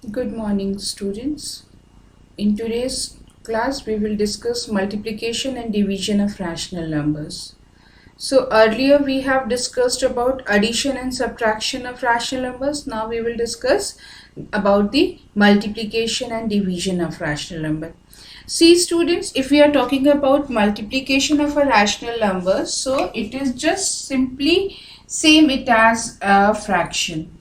Good morning, students. In today's class, we will discuss multiplication and division of rational numbers. So earlier we have discussed about addition and subtraction of rational numbers. Now we will discuss about the multiplication and division of rational number. See students, if we are talking about multiplication of a rational number, so it is just simply same it as a fraction.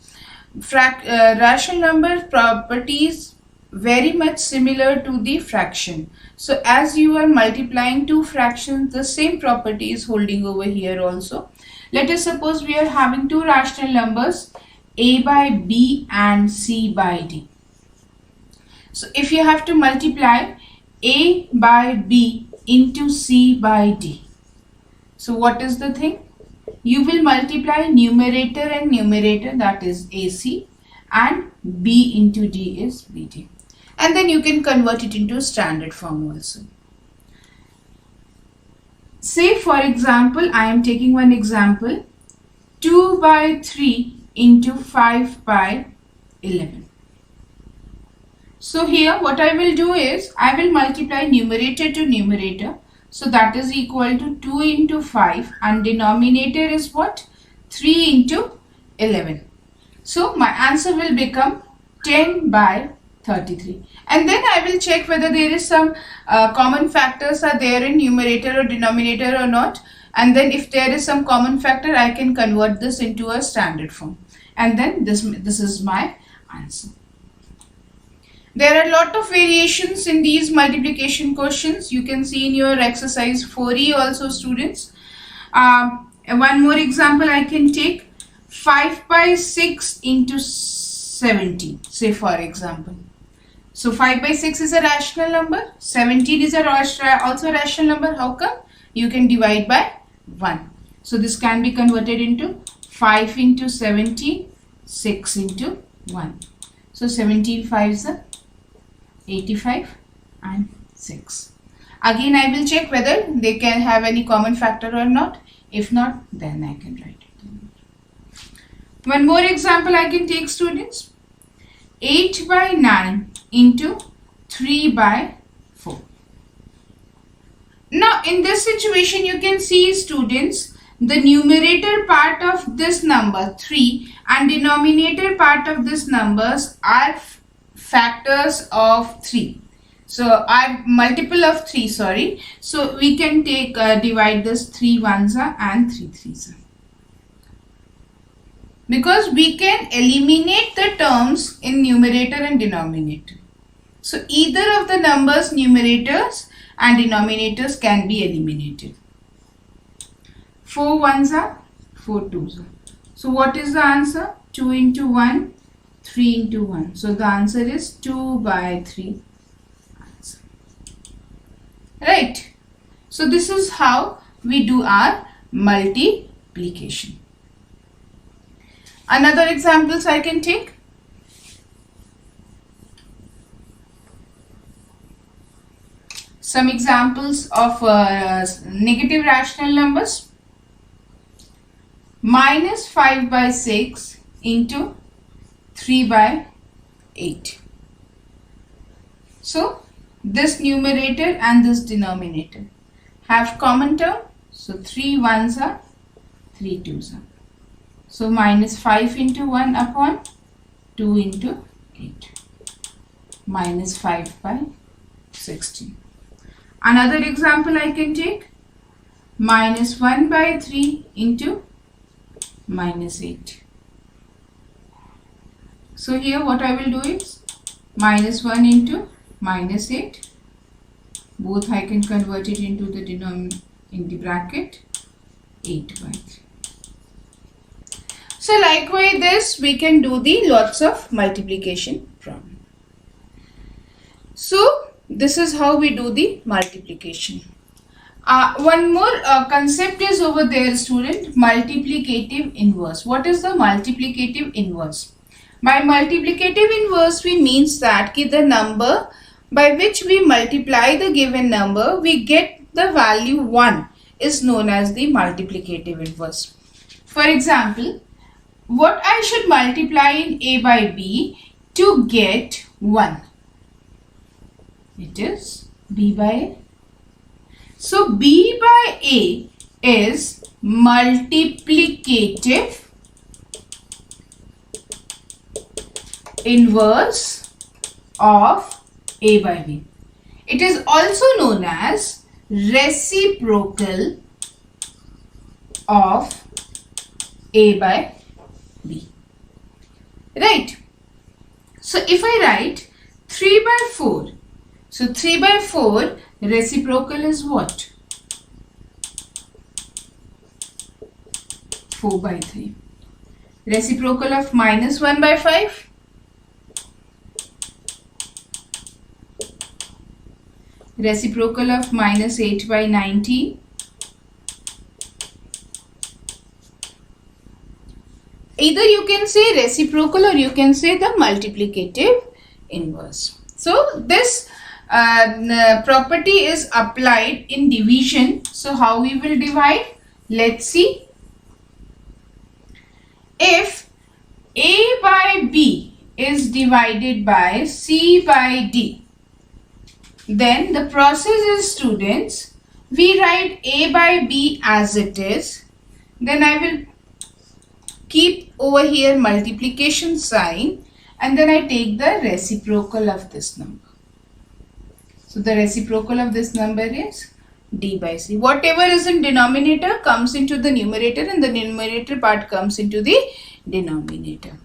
Rational number properties very much similar to the fraction. So as you are multiplying two fractions, the same property is holding over here also. Let us suppose we are having two rational numbers, a by b and c by d. So if you have to multiply a by b into c by d, so what is the thing? You will multiply numerator and numerator, that is AC, and b into d is bd. And then you can convert it into standard form also. Say for example, I am taking one example, 2 by 3 into 5 by 11. So here what I will do is, I will multiply numerator to numerator. So that is equal to 2 into 5 and denominator is what? 3 into 11. So my answer will become 10 by 33. And then I will check whether there is some common factors are there in numerator or denominator or not. And then if there is some common factor, I can convert this into a standard form. And then this is my answer. There are a lot of variations in these multiplication questions. You can see in your exercise 4E also, students. One more example I can take, 5 by 6 into 17, say for example. So 5 by 6 is a rational number, 17 is also a rational number. How come? You can divide by 1. So this can be converted into 5 into 17, 6 into 1. So 17 5s are 85 and 6. Again I will check whether they can have any common factor or not. If not, then I can write it. One more example I can take, students. 8 by 9 into 3 by 4. Now in this situation you can see, students, the numerator part of this number 3 and denominator part of this numbers are factors of 3. So I multiple of 3, sorry. So we can take divide this 3 ones and 3 threes. Because we can eliminate the terms in numerator and denominator. So either of the numbers numerators and denominators can be eliminated. 4 ones are 4 twos. So what is the answer? 2 into 1, 3 into 1. So the answer is 2 by 3. Answer. Right. So this is how we do our multiplication. Another examples I can take. Some examples of negative rational numbers. Minus 5 by 6 into 3 by 8. So this numerator and this denominator have common term. So 3 ones are 3 twos are. So minus 5 into 1 upon 2 into 8. Minus 5 by 16. Another example I can take. Minus 1 by 3 into minus 8. So here what I will do is minus 1 into minus 8. Both I can convert it into the denominator in the bracket 8 by 3. So likewise this we can do the lots of multiplication problem. So this is how we do the multiplication. One more concept is over there, student, multiplicative inverse. What is the multiplicative inverse? By multiplicative inverse we means that the number by which we multiply the given number, we get the value 1 is known as the multiplicative inverse. For example, what I should multiply in a by b to get 1. It is B by A. So B by A is multiplicative inverse of A by B. It is also known as reciprocal of A by B. Right. So if I write 3 by 4, so 3 by 4 reciprocal is what? 4 by 3. Reciprocal of minus 1 by 5? Reciprocal of minus 8 by 19? Either you can say reciprocal or you can say the multiplicative inverse. So this property is applied in division. So how we will divide? Let's see. If A by B is divided by C by D, then the process is, students, we write A by B as it is. Then I will keep over here multiplication sign and then I take the reciprocal of this number. So the reciprocal of this number is D by C. Whatever is in denominator comes into the numerator and the numerator part comes into the denominator.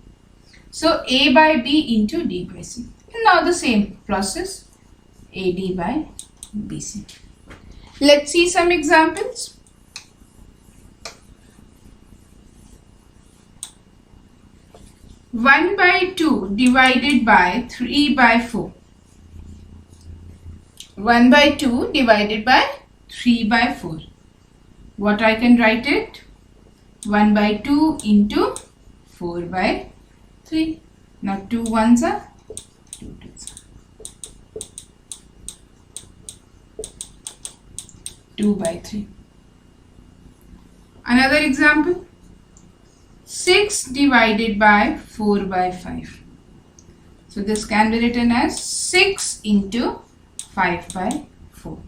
So A by B into D by C. And now the same process, AD by BC. Let's see some examples. One by 2 divided by 3 by 4. 1 by 2 divided by 3 by 4. What I can write it? 1 by 2 into 4 by 3. Now 2 ones are 2 twos are 2 by 3. Another example. 6 divided by 4 by 5. So this can be written as 6 into 5 by 4.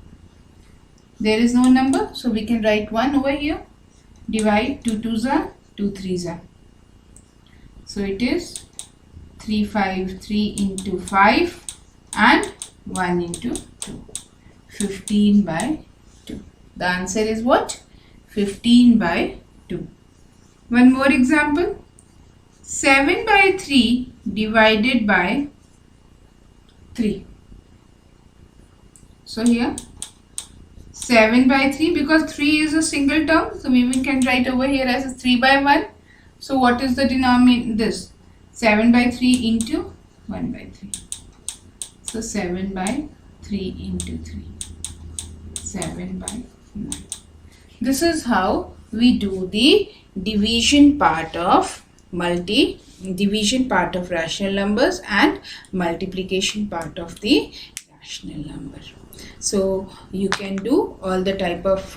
There is no number, so we can write 1 over here. Divide 2 twos are 2 threes are. So it is 3 5 3 into 5 and 1 into 2. 15 by 2. The answer is what? 15 by 2. One more example. 7 by 3 divided by 3. So here 7 by 3, because 3 is a single term, so we can write over here as 3 by 1. So what is the denominator? This 7 by 3 into 1 by 3. So 7 by 3 into 3. 7 by 9. This is how we do the division part of rational numbers and multiplication part of the rational number. So you can do all the type of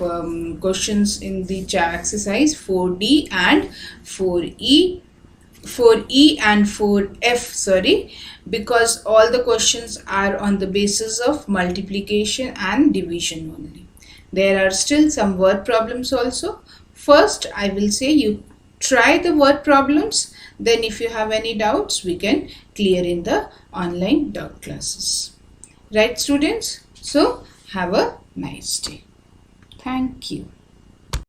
questions in the exercise 4D and 4E and 4F, because all the questions are on the basis of multiplication and division only. There are still some word problems also. First, I will say you try the word problems. Then if you have any doubts, we can clear in the online doubt classes. Right, students? So, have a nice day. Thank you.